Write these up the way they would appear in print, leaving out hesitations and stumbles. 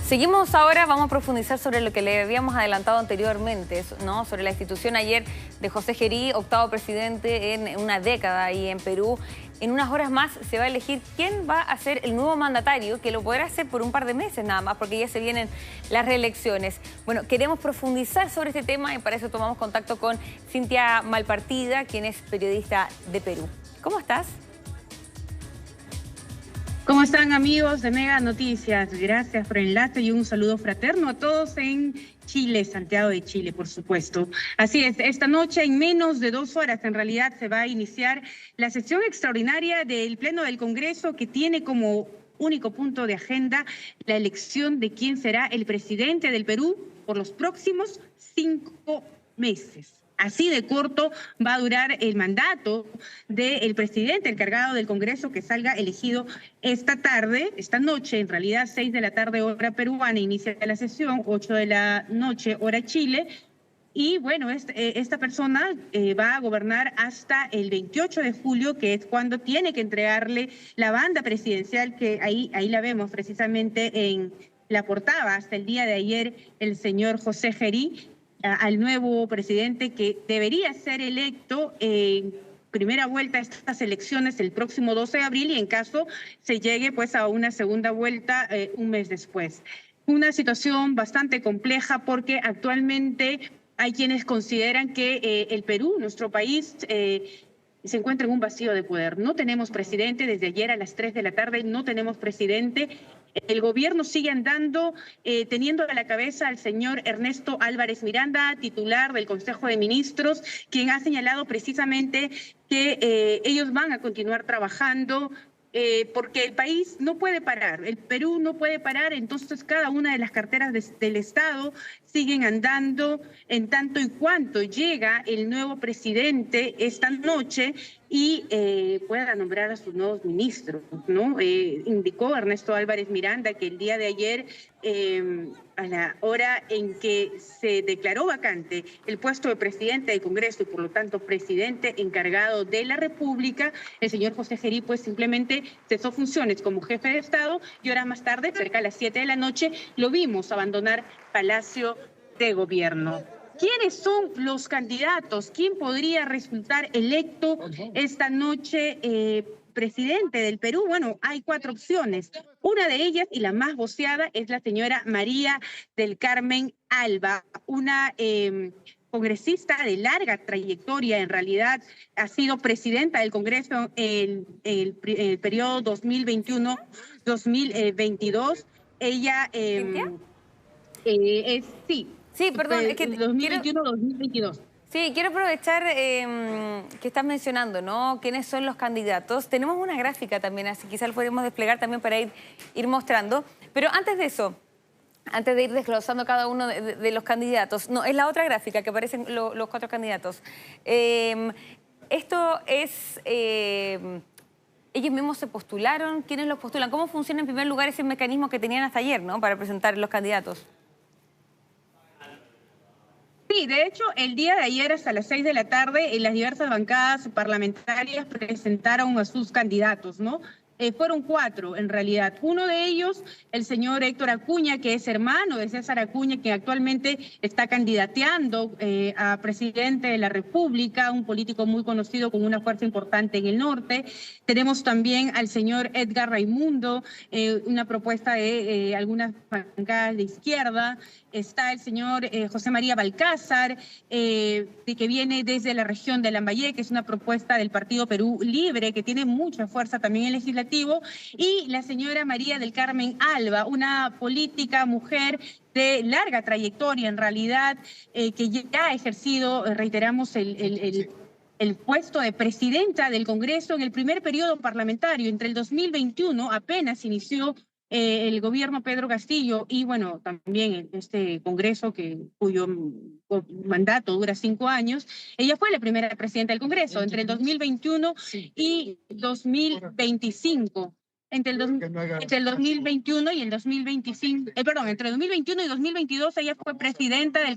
Seguimos ahora, vamos a profundizar sobre lo que le habíamos adelantado anteriormente, ¿no? Sobre la institución ayer de José Gerí, octavo presidente en una década ahí en Perú. En unas horas más se va a elegir quién va a ser el nuevo mandatario, que lo podrá hacer por un par de meses nada más, porque ya se vienen las reelecciones. Bueno, queremos profundizar sobre este tema y para eso tomamos contacto con Cintia Malpartida, quien es periodista de Perú. ¿Cómo estás? ¿Cómo están, amigos de Mega Noticias? Gracias por el enlace y un saludo fraterno a todos en Chile, Santiago de Chile, por supuesto. Así es, esta noche, en menos de 2 horas, en realidad, se va a iniciar la sesión extraordinaria del Pleno del Congreso, que tiene como único punto de agenda la elección de quién será el presidente del Perú por los próximos 5 meses. Así de corto va a durar el mandato del presidente encargado del Congreso, que salga elegido esta tarde, esta noche, en realidad 6 de la tarde hora peruana, inicia la sesión, 8 de la noche hora Chile. Y bueno, esta persona va a gobernar hasta el 28 de julio, que es cuando tiene que entregarle la banda presidencial, que ahí la vemos precisamente en la portada, hasta el día de ayer, el señor José Gerí, al nuevo presidente que debería ser electo en primera vuelta a estas elecciones el próximo 12 de abril y en caso se llegue pues a una segunda vuelta un mes después. Una situación bastante compleja porque actualmente hay quienes consideran que el Perú, nuestro país, se encuentra en un vacío de poder. No tenemos presidente, desde ayer a las 3 de la tarde no tenemos presidente. El gobierno sigue andando teniendo a la cabeza al señor Ernesto Álvarez Miranda, titular del Consejo de Ministros, quien ha señalado precisamente que ellos van a continuar trabajando porque el país no puede parar, el Perú no puede parar, entonces cada una de las carteras del Estado siguen andando en tanto y cuanto llega el nuevo presidente esta noche y pueda nombrar a sus nuevos ministros, ¿no? Indicó Ernesto Álvarez Miranda que el día de ayer, a la hora en que se declaró vacante el puesto de presidente del Congreso y por lo tanto presidente encargado de la República, el señor José Gerí pues simplemente cesó funciones como jefe de Estado y horas más tarde, cerca de las 7 de la noche, lo vimos abandonar Palacio de Gobierno. ¿Quiénes son los candidatos? ¿Quién podría resultar electo esta noche presidente del Perú? Bueno, hay 4 opciones. Una de ellas, y la más voceada, es la señora María del Carmen Alba, una congresista de larga trayectoria, en realidad ha sido presidenta del Congreso en el periodo 2021-2022. Ella sí. Sí, perdón, es que 2021-2022. Sí, quiero aprovechar que estás mencionando, ¿no? ¿Quiénes son los candidatos? Tenemos una gráfica también, así quizás lo podemos desplegar también para ir mostrando. Pero antes de eso, antes de ir desglosando cada uno de los candidatos, no, es la otra gráfica que aparecen los 4 candidatos. Esto es... ellos mismos se postularon, ¿quiénes los postulan? ¿Cómo funciona en primer lugar ese mecanismo que tenían hasta ayer, ¿no? Para presentar los candidatos. Sí, de hecho, el día de ayer hasta las 6 de la tarde, las diversas bancadas parlamentarias presentaron a sus candidatos, ¿no? Fueron 4, en realidad. Uno de ellos, el señor Héctor Acuña, que es hermano de César Acuña, que actualmente está candidateando a presidente de la República, un político muy conocido con una fuerza importante en el norte. Tenemos también al señor Edgar Raimundo, una propuesta de algunas bancadas de izquierda. Está el señor José María Balcázar, que viene desde la región de Lambayeque, que es una propuesta del Partido Perú Libre, que tiene mucha fuerza también en el legislativo, y la señora María del Carmen Alba, una política mujer de larga trayectoria, en realidad, que ya ha ejercido, reiteramos, el puesto de presidenta del Congreso en el primer periodo parlamentario. Entre el 2021 apenas inició el gobierno Pedro Castillo y bueno, también este Congreso cuyo mandato dura 5 años, ella fue la primera presidenta del Congreso entre el 2021 y 2025. entre el 2021 y el 2025, entre 2021 y 2022 ella fue presidenta del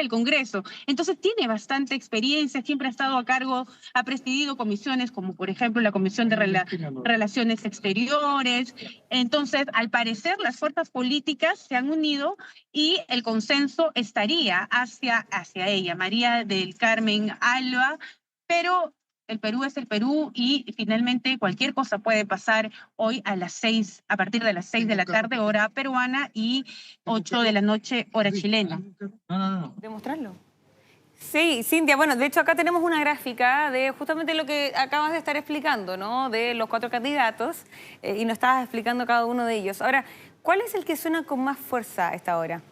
Congreso. Entonces tiene bastante experiencia, siempre ha estado a cargo, ha presidido comisiones como por ejemplo la Comisión de Relaciones Exteriores. Entonces, al parecer las fuerzas políticas se han unido y el consenso estaría hacia ella, María del Carmen Alba, pero el Perú es el Perú y finalmente cualquier cosa puede pasar hoy a partir de las 6 de la tarde, hora peruana, y 8 de la noche, hora chilena. No. Demostrarlo. Sí, Cintia, bueno, de hecho acá tenemos una gráfica de justamente lo que acabas de estar explicando, ¿no? De los 4 candidatos y nos estabas explicando cada uno de ellos. Ahora, ¿cuál es el que suena con más fuerza a esta hora?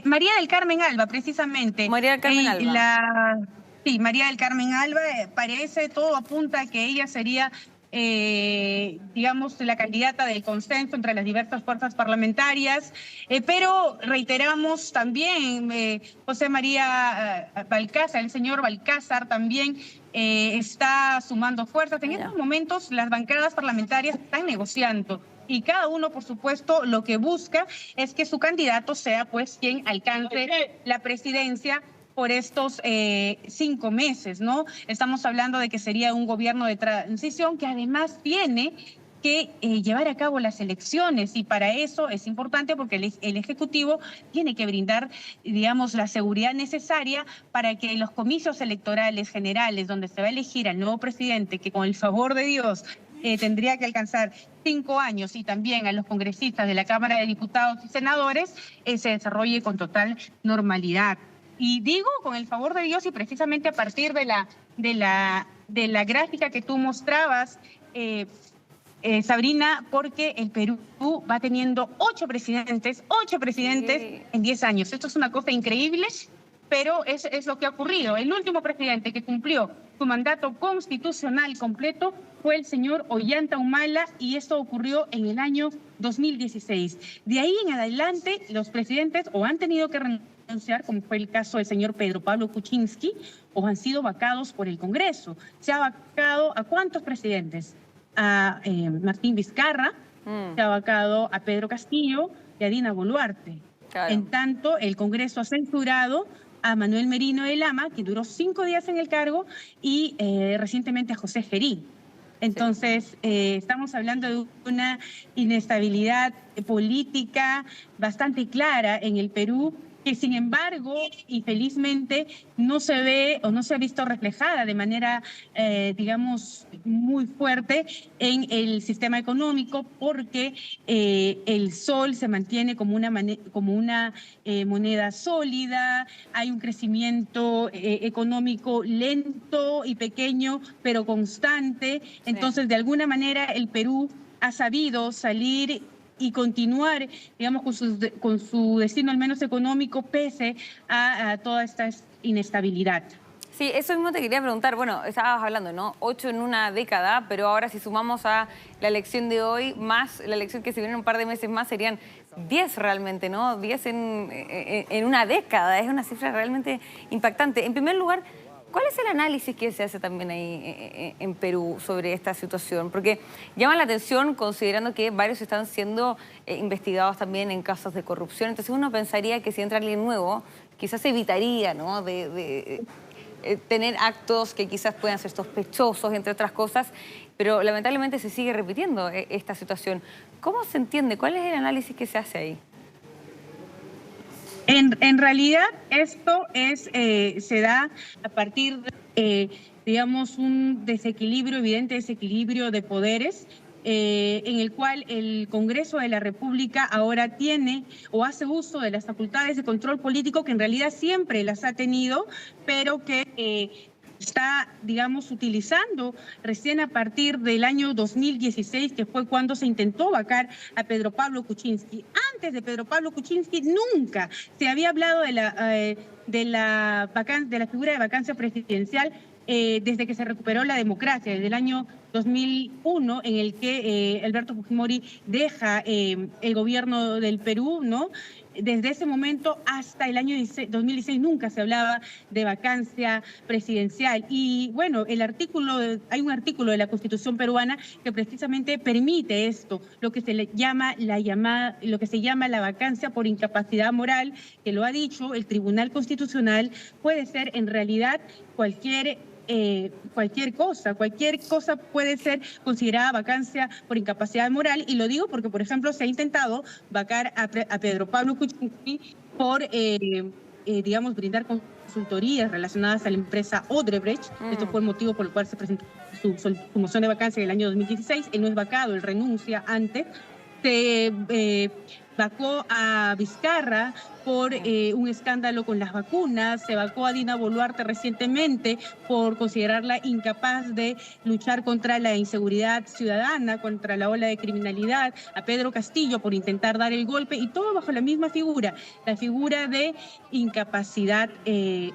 María del Carmen Alba, precisamente. María del Carmen Alba. Sí, María del Carmen Alba, todo apunta a que ella sería, digamos, la candidata del consenso entre las diversas fuerzas parlamentarias, pero reiteramos también, José María Balcázar, el señor Balcázar también está sumando fuerzas. En estos momentos las bancadas parlamentarias están negociando. Y cada uno, por supuesto, lo que busca es que su candidato sea, pues, quien alcance la presidencia por estos 5 meses, ¿no? Estamos hablando de que sería un gobierno de transición que además tiene que llevar a cabo las elecciones, y para eso es importante porque el Ejecutivo tiene que brindar, digamos, la seguridad necesaria para que en los comicios electorales generales, donde se va a elegir al nuevo presidente, que con el favor de Dios tendría que alcanzar 5 años, y también a los congresistas de la Cámara de Diputados y Senadores, se desarrolle con total normalidad. Y digo con el favor de Dios, y precisamente a partir de la gráfica que tú mostrabas, Sabrina, porque el Perú va teniendo 8 presidentes en 10 años. Esto es una cosa increíble, pero es lo que ha ocurrido. El último presidente que cumplió su mandato constitucional completo fue el señor Ollanta Humala, y esto ocurrió en el año 2016. De ahí en adelante, los presidentes o han tenido que renunciar, como fue el caso del señor Pedro Pablo Kuczynski, o han sido vacados por el Congreso. Se ha vacado a ¿cuántos presidentes? A Martín Vizcarra, se ha vacado a Pedro Castillo y a Dina Boluarte. Claro. En tanto, el Congreso ha censurado a Manuel Merino de Lama, que duró 5 días en el cargo, y recientemente a José Gerí. Entonces, estamos hablando de una inestabilidad política bastante clara en el Perú, que sin embargo, y felizmente, no se ve o no se ha visto reflejada de manera, digamos, muy fuerte en el sistema económico, porque el sol se mantiene como una moneda sólida, hay un crecimiento económico lento y pequeño, pero constante. Entonces, de alguna manera, el Perú ha sabido salir y continuar, digamos, con su destino al menos económico, pese a toda esta inestabilidad. Sí, eso mismo te quería preguntar. Bueno, estabas hablando, ¿no? 8 en una década, pero ahora si sumamos a la elección de hoy, más la elección que se viene en un par de meses más, serían 10 realmente, ¿no? 10 en una década. Es una cifra realmente impactante. En primer lugar, ¿cuál es el análisis que se hace también ahí en Perú sobre esta situación? Porque llama la atención considerando que varios están siendo investigados también en casos de corrupción. Entonces uno pensaría que si entra alguien nuevo, quizás evitaría, ¿no?, de tener actos que quizás puedan ser sospechosos, entre otras cosas, pero lamentablemente se sigue repitiendo esta situación. ¿Cómo se entiende? ¿Cuál es el análisis que se hace ahí? En realidad, esto se da a partir de, digamos, un evidente desequilibrio de poderes, en el cual el Congreso de la República ahora tiene o hace uso de las facultades de control político, que en realidad siempre las ha tenido, pero que está, digamos, utilizando recién a partir del año 2016, que fue cuando se intentó vacar a Pedro Pablo Kuczynski. Antes de Pedro Pablo Kuczynski nunca se había hablado de la figura de vacancia presidencial desde que se recuperó la democracia, desde el año 2001, en el que Alberto Fujimori deja el gobierno del Perú, ¿no? desde ese momento hasta el año 2016 nunca se hablaba de vacancia presidencial. Y bueno, hay un artículo de la Constitución peruana que precisamente permite esto, lo que se llama la vacancia por incapacidad moral, que lo ha dicho el Tribunal Constitucional, puede ser en realidad cualquier cosa puede ser considerada vacancia por incapacidad moral, y lo digo porque, por ejemplo, se ha intentado vacar a Pedro Pablo Kuczynski por, digamos, brindar consultorías relacionadas a la empresa Odebrecht. Esto fue el motivo por el cual se presentó su moción de vacancia en el año 2016. Él no es vacado, él renuncia antes. Se vacó a Vizcarra por un escándalo con las vacunas, se vacó a Dina Boluarte recientemente por considerarla incapaz de luchar contra la inseguridad ciudadana, contra la ola de criminalidad, a Pedro Castillo por intentar dar el golpe, y todo bajo la misma figura, la figura de incapacidad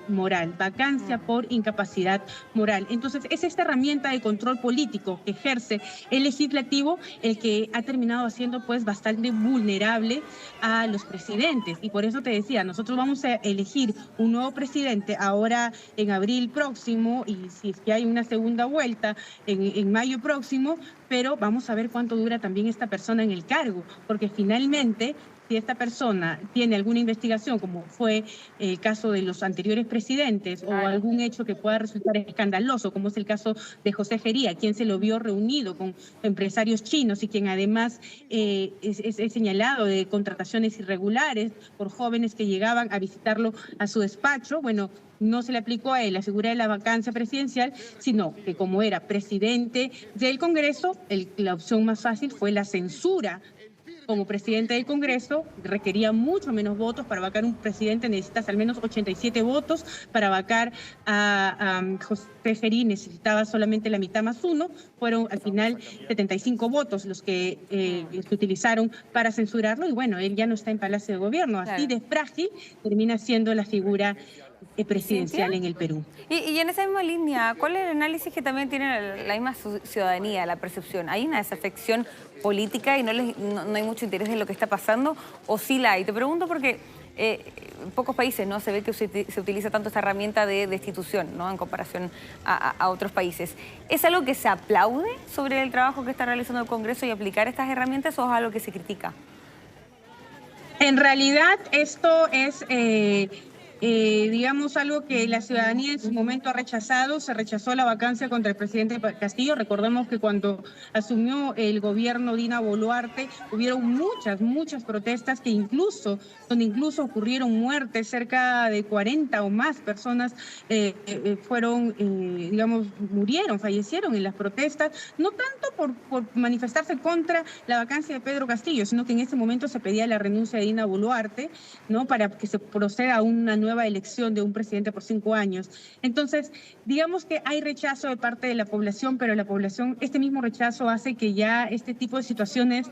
moral, vacancia por incapacidad moral. Entonces, es esta herramienta de control político que ejerce el legislativo el que ha terminado haciendo pues bastante vulnerable a los presidentes, y por eso te decía, nosotros vamos a elegir un nuevo presidente ahora en abril próximo, y si es que hay una segunda vuelta en mayo próximo, pero vamos a ver cuánto dura también esta persona en el cargo, porque finalmente, si esta persona tiene alguna investigación, como fue el caso de los anteriores presidentes, o algún hecho que pueda resultar escandaloso, como es el caso de José Gería, quien se lo vio reunido con empresarios chinos y quien además es señalado de contrataciones irregulares por jóvenes que llegaban a visitarlo a su despacho, bueno, no se le aplicó a él la figura de la vacancia presidencial, sino que como era presidente del Congreso, la opción más fácil fue la censura. Como presidente del Congreso requería mucho menos votos. Para vacar un presidente necesitas al menos 87 votos. Para vacar a José Gerí necesitaba solamente la mitad más uno. Fueron al final 75 votos los que se utilizaron para censurarlo. Y bueno, él ya no está en Palacio de Gobierno. Así de frágil termina siendo la figura presidencial en el Perú. Y en esa misma línea, ¿cuál es el análisis que también tiene la misma ciudadanía, la percepción? ¿Hay una desafección política y no hay mucho interés en lo que está pasando, o sí la hay? Te pregunto porque en pocos países no se ve que se utiliza tanto esta herramienta de destitución, ¿no?, en comparación a otros países. ¿Es algo que se aplaude sobre el trabajo que está realizando el Congreso y aplicar estas herramientas, o es algo que se critica? En realidad esto es digamos, algo que la ciudadanía en su momento ha rechazado. Se rechazó la vacancia contra el presidente Castillo. Recordemos que cuando asumió el gobierno Dina Boluarte, hubieron muchas protestas donde incluso ocurrieron muertes. Cerca de 40 o más personas fallecieron en las protestas, no tanto por manifestarse contra la vacancia de Pedro Castillo, sino que en ese momento se pedía la renuncia de Dina Boluarte, ¿no?, para que se proceda a una nueva elección de un presidente por 5 años. Entonces, digamos que hay rechazo de parte de la población, pero la población, este mismo rechazo hace que ya este tipo de situaciones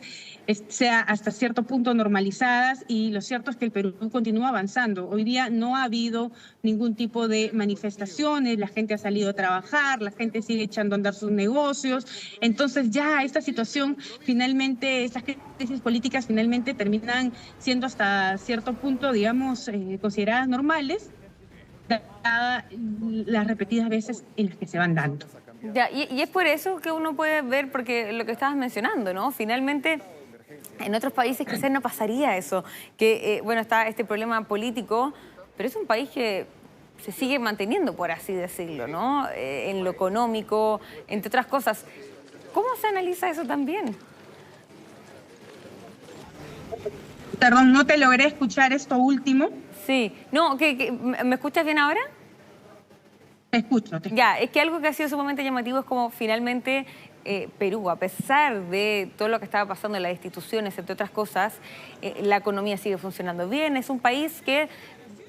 sea hasta cierto punto normalizadas, y lo cierto es que el Perú continúa avanzando. Hoy día no ha habido ningún tipo de manifestaciones, la gente ha salido a trabajar, la gente sigue echando a andar sus negocios. Entonces ya esta situación finalmente, estas crisis políticas finalmente terminan siendo hasta cierto punto, digamos, consideradas normales, dadas las repetidas veces en las que se van dando. Ya, y es por eso que uno puede ver, porque lo que estabas mencionando, ¿no? Finalmente, en otros países quizás no pasaría eso, que, bueno, está este problema político, pero es un país que se sigue manteniendo, por así decirlo, ¿no? En lo económico, entre otras cosas. ¿Cómo se analiza eso también? Perdón, no te logré escuchar esto último. Sí. No, ¿me escuchas bien ahora? Te escucho. Ya, es que algo que ha sido sumamente llamativo es como finalmente Perú, a pesar de todo lo que estaba pasando en las instituciones, entre otras cosas, la economía sigue funcionando bien. Es un país que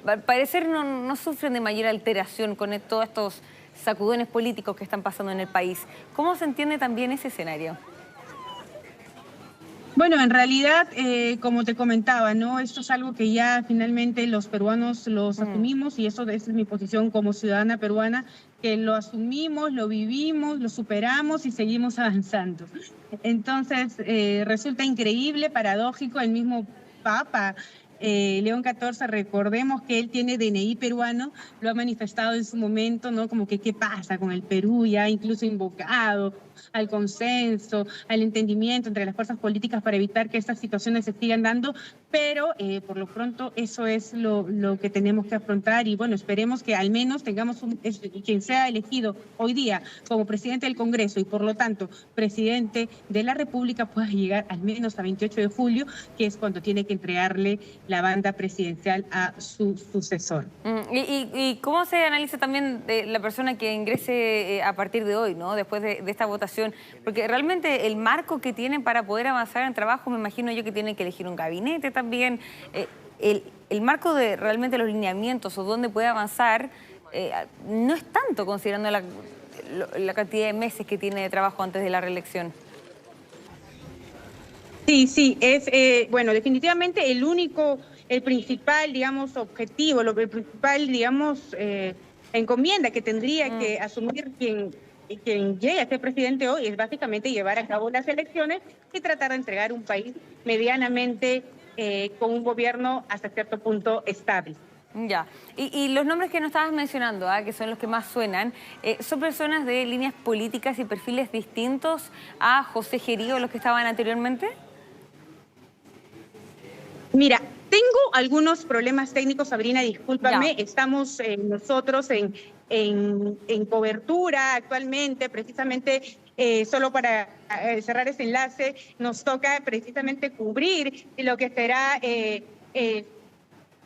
al parecer no sufren de mayor alteración con todos estos sacudones políticos que están pasando en el país. ¿Cómo se entiende también ese escenario? Bueno, en realidad, como te comentaba, ¿no?, esto es algo que ya finalmente los peruanos los asumimos, y esa es mi posición como ciudadana peruana, que lo asumimos, lo vivimos, lo superamos y seguimos avanzando. Entonces, resulta increíble, paradójico, el mismo Papa León XIV, recordemos que él tiene DNI peruano, lo ha manifestado en su momento, ¿no? Como que qué pasa con el Perú, ya incluso invocado al consenso, al entendimiento entre las fuerzas políticas para evitar que estas situaciones se sigan dando, pero por lo pronto eso es lo que tenemos que afrontar y bueno, esperemos que al menos tengamos quien sea elegido hoy día como presidente del Congreso y por lo tanto presidente de la República pueda llegar al menos a 28 de julio, que es cuando tiene que entregarle la banda presidencial a su sucesor. ¿Y cómo se analiza también la persona que ingrese a partir de hoy, ¿no? Después de esta votación? Porque realmente el marco que tienen para poder avanzar en el trabajo, me imagino yo que tienen que elegir un gabinete también. El marco de realmente los lineamientos o dónde puede avanzar no es tanto considerando la cantidad de meses que tiene de trabajo antes de la reelección. Sí, es, bueno, definitivamente el principal, digamos, objetivo, el principal, digamos, encomienda que tendría que asumir quien llegue a ser presidente hoy es básicamente llevar a cabo las elecciones y tratar de entregar un país medianamente con un gobierno hasta cierto punto estable. Ya, y los nombres que nos estabas mencionando, que son los que más suenan, ¿son personas de líneas políticas y perfiles distintos a José Gerí o los que estaban anteriormente? Mira, tengo algunos problemas técnicos, Sabrina, discúlpame. Ya. Estamos nosotros en cobertura actualmente, precisamente solo para cerrar ese enlace, nos toca precisamente cubrir lo que será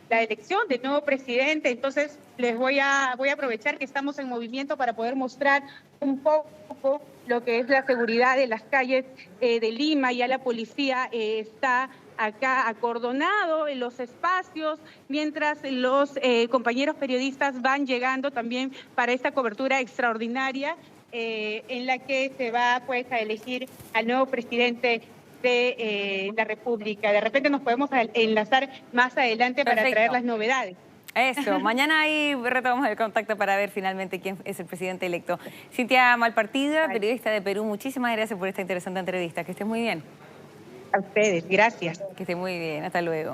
la elección del nuevo presidente. Entonces, voy a aprovechar que estamos en movimiento para poder mostrar un poco lo que es la seguridad de las calles de Lima. Ya la policía está acá acordonado en los espacios, mientras los compañeros periodistas van llegando también para esta cobertura extraordinaria en la que se va pues a elegir al nuevo presidente de la República. De repente nos podemos enlazar más adelante. Perfecto. Para traer las novedades. Eso, mañana ahí retomamos el contacto para ver finalmente quién es el presidente electo. Cintia Malpartida, periodista de Perú, muchísimas gracias por esta interesante entrevista. Que estés muy bien. A ustedes, gracias. Que esté muy bien, hasta luego.